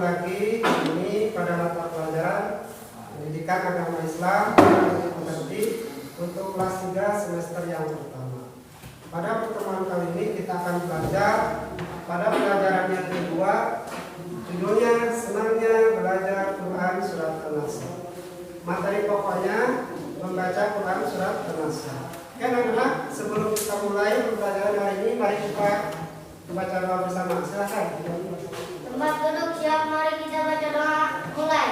lagi ini pada mata pelajaran Pendidikan Agama Islam untuk kelas 3 semester yang pertama. Pada pertemuan kali ini kita akan belajar pada pelajaran yang kedua, judulnya senangnya belajar Quran surat An-Nasr. Materi pokoknya membaca Quran surat An-Nasr. Oke anak-anak, sebelum kita mulai pembelajaran hari ini, mari kita membaca doa bersama. Silakan. Tempat duduk siap, mari kita baca doa. Mulai.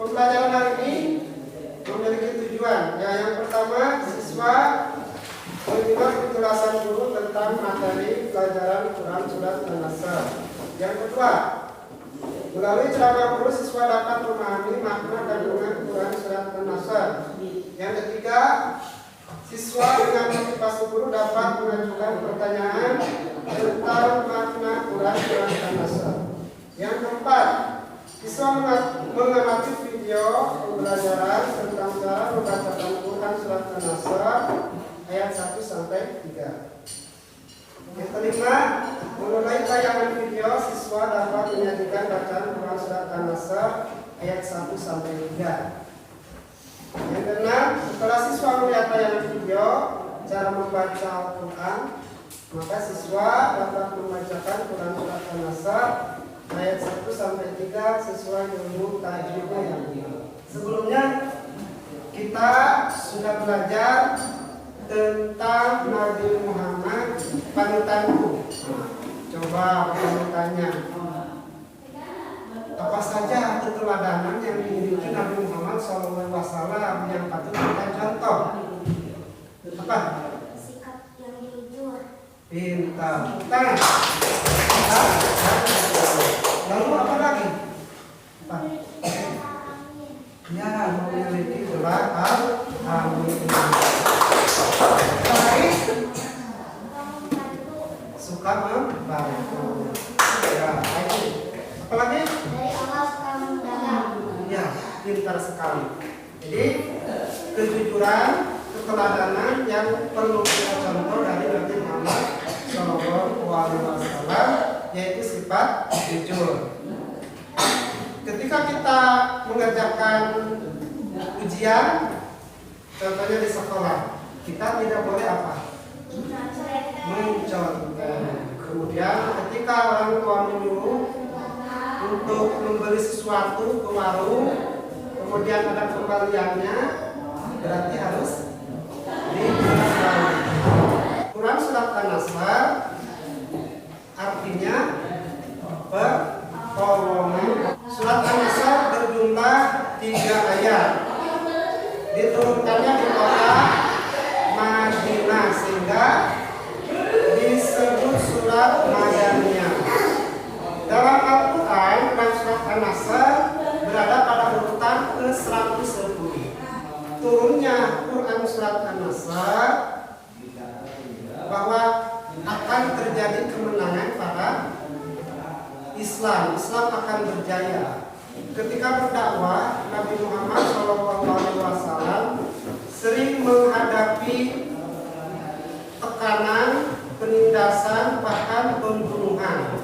Pembelajaran hari ini memiliki tujuan. Yang pertama, siswa menyimak penjelasan guru tentang materi pelajaran Quran surat An-Nasr. Yang kedua, melalui ceramah guru siswa dapat memahami makna kandungan Quran surat An-Nasr. Yang ketiga, siswa dengan motivasi guru dapat mengajukan pertanyaan tentang makna Quran surat An-Nasr. Yang keempat, siswa mengamati video pembelajaran tentang cara membacakan Quran surat An-Nasr ayat 1 sampai 3. Yang kelima, mengenai tayangan video, siswa dapat menyajikan bacaan Quran surat An-Nasr ayat 1 sampai 3. Yang keenam, setelah siswa melihat tayangan video cara membaca Al-Quran, maka siswa dapat membacakan Quran surat An-Nasr ayat 1 sampai 3 sesuai ilmu tajwidnya yang benar. Sebelumnya kita sudah belajar tentang Nabi Muhammad, panutanku. Coba panutannya. Apa saja keteladanan yang dimiliki Nabi Muhammad SAW yang patut kita contoh? Apa? Sikap yang jujur. Pintar. Tangan. Lalu apa lagi? Apa? Ya, memiliki gelar al-amin. Baik. Suka membantu. Ya, baik. Apa lagi? Dari Allah suka mendagang. Ya, pintar sekali. Jadi kejujuran, keteladanan yang perlu kita contoh dari Nabi Muhammad SAW, yaitu sifat jujur. Ketika kita mengerjakan ujian, contohnya di sekolah, kita tidak boleh apa? Mencontek. Kemudian ketika orang tua menyuruh untuk membeli sesuatu ke warung, kemudian ada kembaliannya, berarti harus dikembalikan. Quran surat An-Nasr artinya pertolongan. Surat An-Nasr berjumlah 3 ayat. Diturunkannya di kota Madinah sehingga disebut surat Madaniyah. Dalam Al-Quran, surat An-Nasr berada pada urutan ke-110. Turunnya Quran surat An-Nasr bahwa akan terjadi kemenangan pada Islam. Islam akan berjaya. Ketika berdakwah, Nabi Muhammad SAW sering menghadapi tekanan, penindasan, bahkan pembunuhan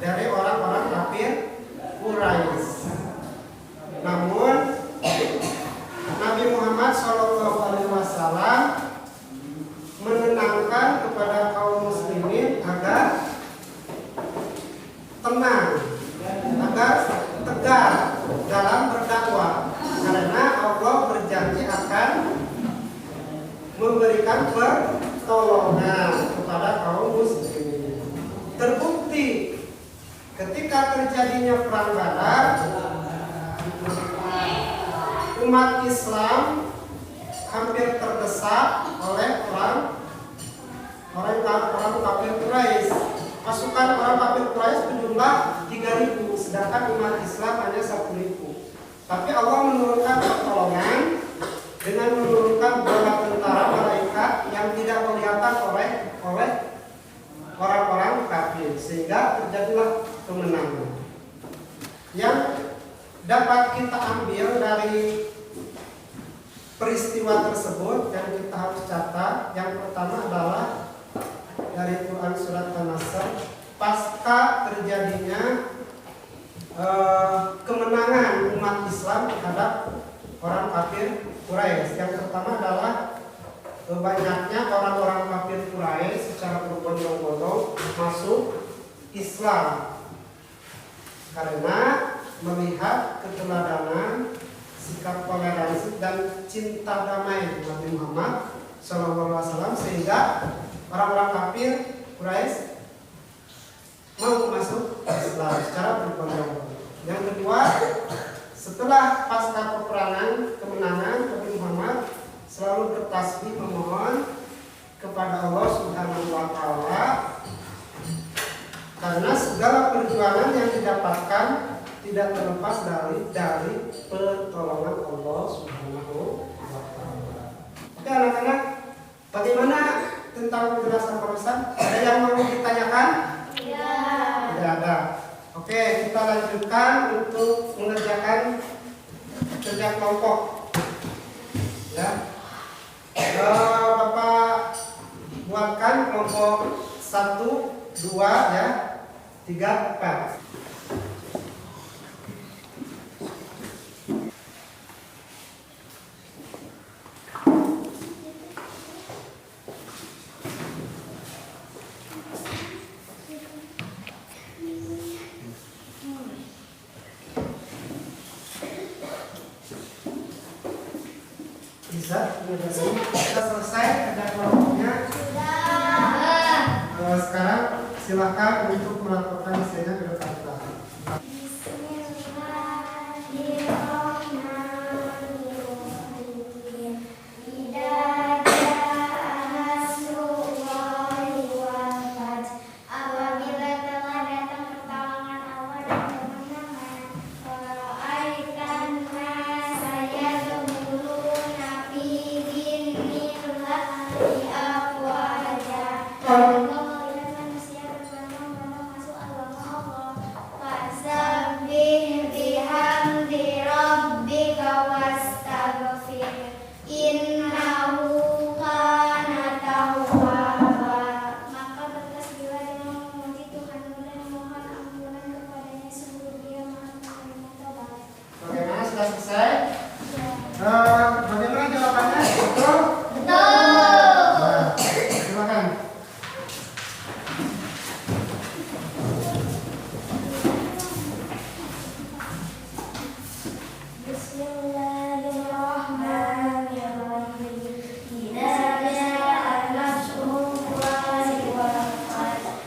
dari orang-orang kafir Quraisy. Namun Nabi Muhammad SAW menenangkan kepada kaum muslimin agar tenang, agar tegar dalam berdakwah, karena Allah berjanji akan memberikan pertolongan kepada kaum muslimin. Terbukti ketika terjadinya perang Badar, Umat Islam hampir terdesak oleh orang kafir Quraisy. Pasukan orang kafir Quraisy berjumlah 3.000, sedangkan umat Islam hanya 1.000. Tapi Allah menurunkan pertolongan dengan menurunkan bola tentara malaikat yang tidak kelihatan oleh orang-orang kafir, sehingga terjadilah kemenangan. Yang dapat kita ambil dari peristiwa tersebut yang kita harus catat, yang pertama adalah dari Quran surat An-Nasr, pasca terjadinya kemenangan umat Islam terhadap orang kafir Quraisy. Yang pertama adalah banyaknya orang-orang kafir Quraisy secara berbondong-bondong masuk Islam karena melihat keteladanan, sikap toleransi dan cinta damai Nabi Muhammad SAW, sehingga orang-orang kafir Quraisy mau masuk Islam secara berbondong-bondong. Yang kedua, setelah pasca peperangan kemenangan, Nabi Muhammad selalu bertasbih memohon kepada Allah Subhanahu wa Ta'ala karena segala perjuangan yang didapatkan tidak terlepas dari pertolongan Allah Subhanahu wa Ta'ala. Oke anak-anak, bagaimana tentang penjelasan Ustaz? Ada yang mau ditanyakan? Tidak ada. Oke, kita lanjutkan untuk mengerjakan kerja kelompok. Ya, Bapak buatkan kelompok 1, 2, ya, 3, 4. Bisa selesai kerja kelompoknya. Sekarang silakan untuk melakukan hasilnya ke depan. Bagaimana jawabannya? Betul? Nah, silakan.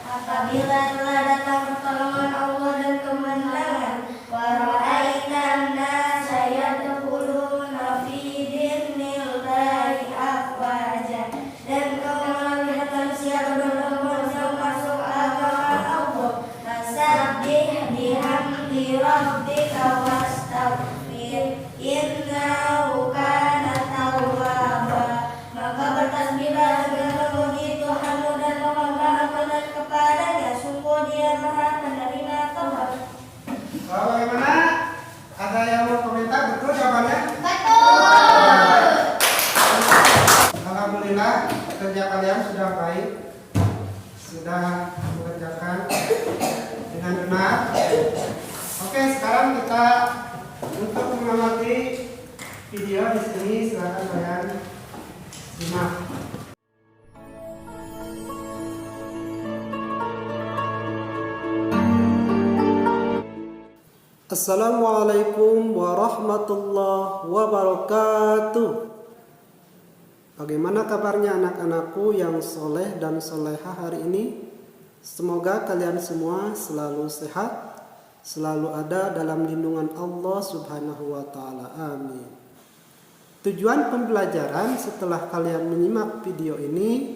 Apabila telah datang pertolongan Allah dan kemenangan, wara'aitan nasa yadkhuluna fi dinillahi afwaja, dan kau melihat manusia berbondong-bondong masuk agama Allah. Fasabbih bihamdi rabbika wastaghfir, innahu kana tawwaba. Maka bertasbihlah dengan memuji Tuhanmu dan memohon ampunan kepadanya, sungguh Dia Maha penerima taubat. Bagaimana? Ada yang mau komentar? Betul jawabannya? Betul. Alhamdulillah, kerja kalian sudah baik, sudah mengerjakan dengan benar. Oke, sekarang kita untuk mengamati video di sini, silakan kalian simak. Assalamualaikum warahmatullahi wabarakatuh. Bagaimana kabarnya anak-anakku yang soleh dan soleha hari ini? Semoga kalian semua selalu sehat, selalu ada dalam lindungan Allah Subhanahu wa taala. Amin. Tujuan pembelajaran setelah kalian menyimak video ini,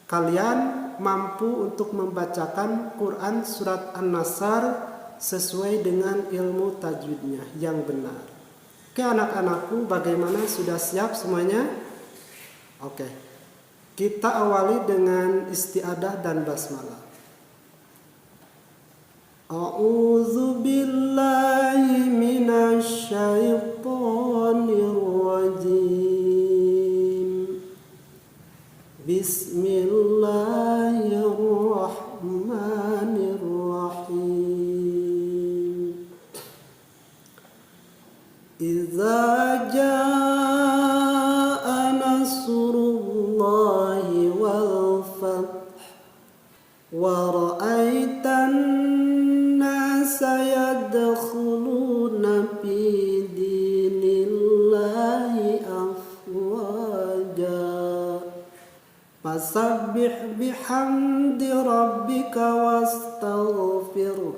kalian mampu untuk membacakan Quran surat An-Nasr sesuai dengan ilmu tajwidnya yang benar. Oke anak-anakku, bagaimana, sudah siap semuanya? Oke, kita awali dengan isti'adah dan basmalah. A'udzu billahi minasy syaithanir rajim. Bismillahirrahmanirrahim. Idza jaa nasrullahi wal fath wa ra'aitan nasa yadkhuluna fi dinillahi afwaja. Fasabbih bihamdi rabbika wastaghfirhu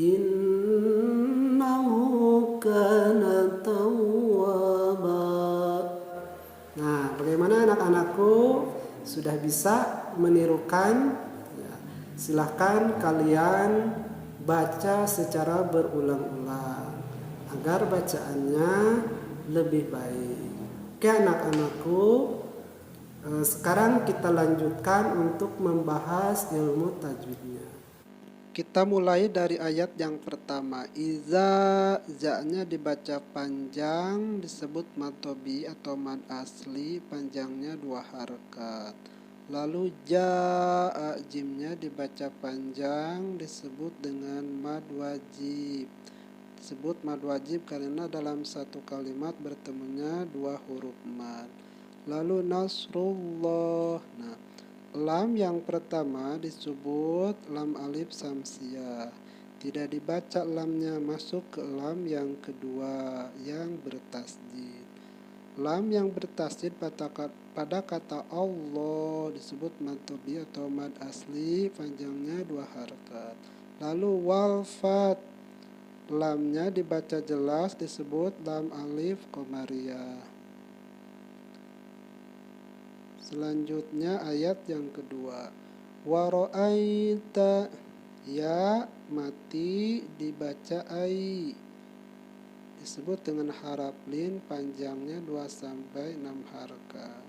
innahu kana tawwaba. Nah, bagaimana anak-anakku? Sudah bisa menirukan? Ya, silahkan kalian baca secara berulang-ulang agar bacaannya lebih baik. Oke anak-anakku, sekarang kita lanjutkan untuk membahas ilmu tajwidnya. Kita mulai dari ayat yang pertama. Iza, za-nya dibaca panjang, disebut mad tobi atau mad asli, panjangnya 2 harakat. Lalu ja, jimnya dibaca panjang, disebut dengan mad wajib. Disebut mad wajib karena dalam satu kalimat bertemunya 2 huruf mad. Lalu nasrullah. Nah, lam yang pertama disebut lam alif samsiyah. Tidak dibaca lamnya, masuk ke lam yang kedua yang bertasdid. Lam yang bertasdid pada kata Allah disebut mad tobi atau mad asli, panjangnya 2 harakat. Lalu wal fat, lamnya dibaca jelas, disebut lam alif qamariyah. Selanjutnya ayat yang kedua. Wa ra'aita, ya mati dibaca ai, disebut dengan haraf lin, panjangnya 2 sampai 6 harakat.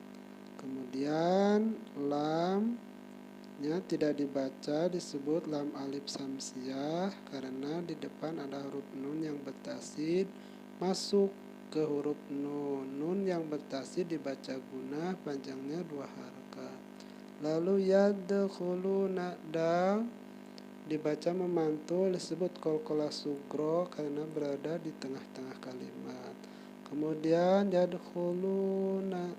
Kemudian lamnya tidak dibaca, disebut lam alif samsiyah karena di depan ada huruf nun yang bertasdid masuk ke huruf nun. Nun yang bertasdid dibaca gunah, panjangnya 2 harakat. Lalu yadkhuluna, dal dibaca memantul, disebut qalqalah sugro karena berada di tengah-tengah kalimat. Kemudian yadkhuluna,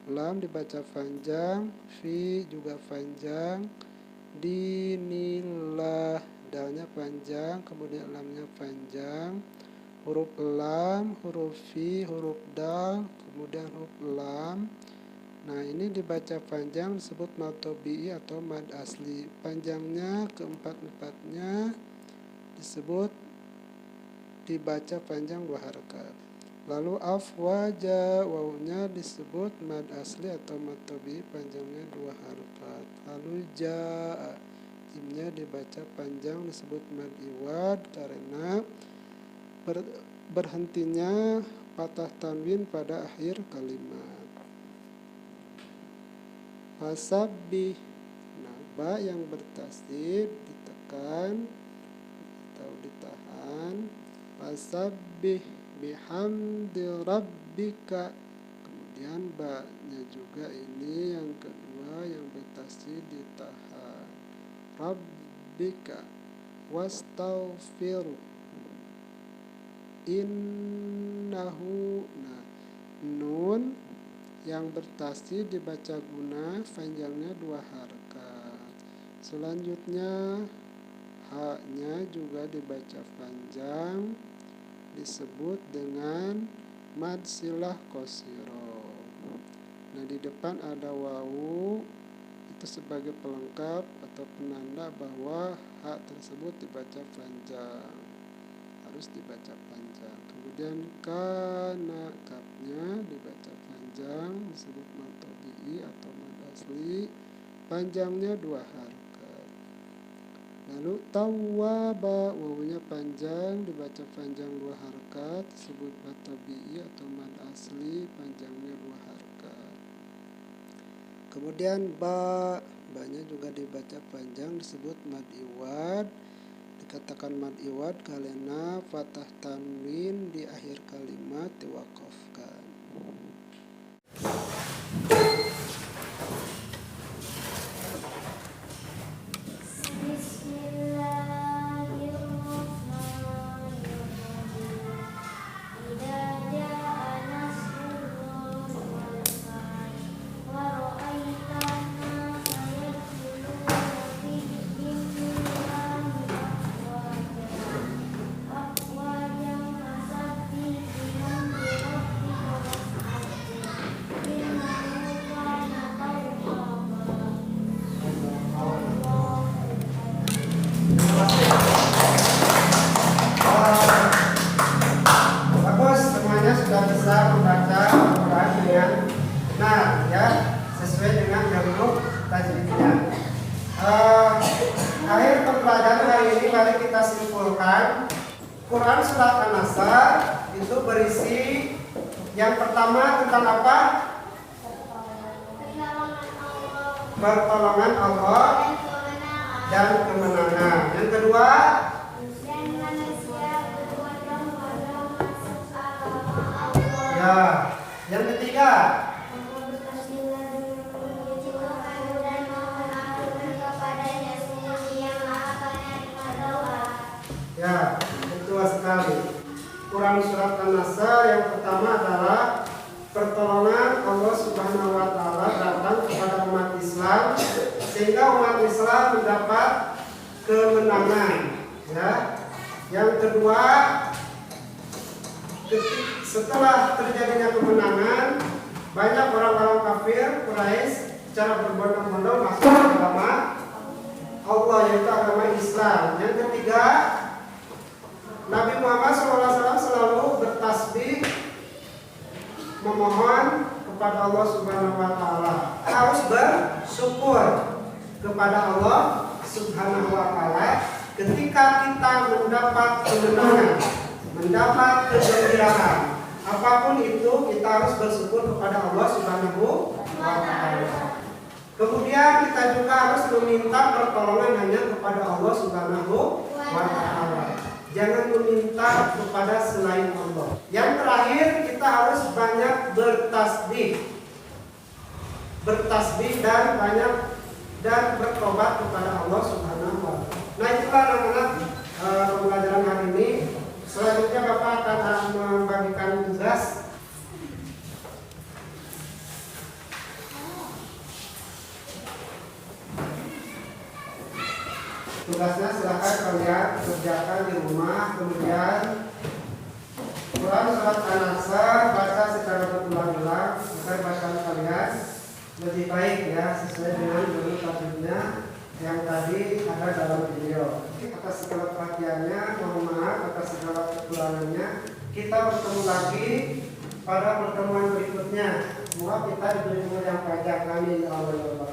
lam dibaca panjang, fi juga panjang, dinillah, dalnya panjang, kemudian lamnya panjang. Huruf lam, huruf fi, huruf dal, kemudian huruf lam. Nah, ini dibaca panjang, disebut mad tobi'i atau mad asli. Panjangnya keempat-empatnya disebut dibaca panjang 2 harakat. Lalu afwaja, wawunya disebut mad asli atau mad tobi'i, panjangnya 2 harakat. Lalu ja, jimnya dibaca panjang, disebut mad iwad karena berhentinya patah tanwin pada akhir kalimat. Fasabbih, nah ba yang bertasdid ditekan atau ditahan. Fasabbih bihamdi rabbika, kemudian ba nya juga ini yang kedua yang bertasdid ditahan. Rabbika wastaghfir innahu, nah nun yang bertasdid dibaca gunah, panjangnya 2 harakat. Selanjutnya ha-nya juga dibaca panjang, disebut dengan mad silah qasiro. Nah, di depan ada wawu, itu itu sebagai pelengkap atau penanda bahwa hak tersebut dibaca panjang, harus dibaca panjang. Kemudian kana kapnya dibaca panjang, disebut mad tabi'i atau mad asli, panjangnya 2 harakat. Lalu tawwaba, wawunya panjang, dibaca panjang 2 harakat, disebut mad tabi'i atau mad asli, panjangnya 2 harakat. Kemudian banya juga dibaca panjang, disebut mad iwad. Dikatakan mad iwad karena fathah tanwin di akhir kalimat diwaqafkan. Bagus, semuanya sudah bisa membaca Al-Quran dengan benar, ya, sesuai dengan huruf tajwidnya. Akhir pembelajaran hari ini mari kita simpulkan. Quran surat An-Nasr itu berisi yang pertama tentang apa? Pertolongan Allah dan kemenangan. Yang kedua, ya. Yang ketiga, ya, betul sekali. Quran surat An-Nasr yang pertama adalah pertolongan Allah Subhanahu wa taala datang kepada umat Islam sehingga umat Islam mendapat kemenangan, ya. Yang kedua, setelah terjadinya kemenangan, banyak orang-orang kafir Quraisy secara berbondong-bondong masuk ke agama Allah, yaitu agama Islam. Yang ketiga, Nabi Muhammad SAW selalu bertasbih memohon kepada Allah Subhanahu wa taala. Harus bersyukur kepada Allah Subhanahu wa taala ketika kita mendapat kemenangan, mendapat kegembiraan. Apapun itu kita harus bersyukur kepada Allah Subhanahu wa taala. Kemudian kita juga harus meminta pertolongan hanya kepada Allah Subhanahu wa taala. Jangan meminta kepada selain Allah. Yang terakhir, kita harus banyak bertasbih dan banyak dan bertobat kepada Allah Subhanahu wa taala. Nah, itulah anak-anak pembelajaran hari ini. Selanjutnya Bapak akan membagikan tugas. Tugasnya silakan kalian kerjakan di rumah. Kemudian Quran surat An-Nasr baca secara berulang-ulang agar bacaan kalian lebih baik, ya, sesuai dengan judul tajwidnya yang tadi ada dalam video. Atas segala perhatiannya, mohon maaf atas segala kekurangannya. Kita bertemu lagi pada pertemuan berikutnya. Semoga kita diberi umur yang panjang. Amin ya Allah.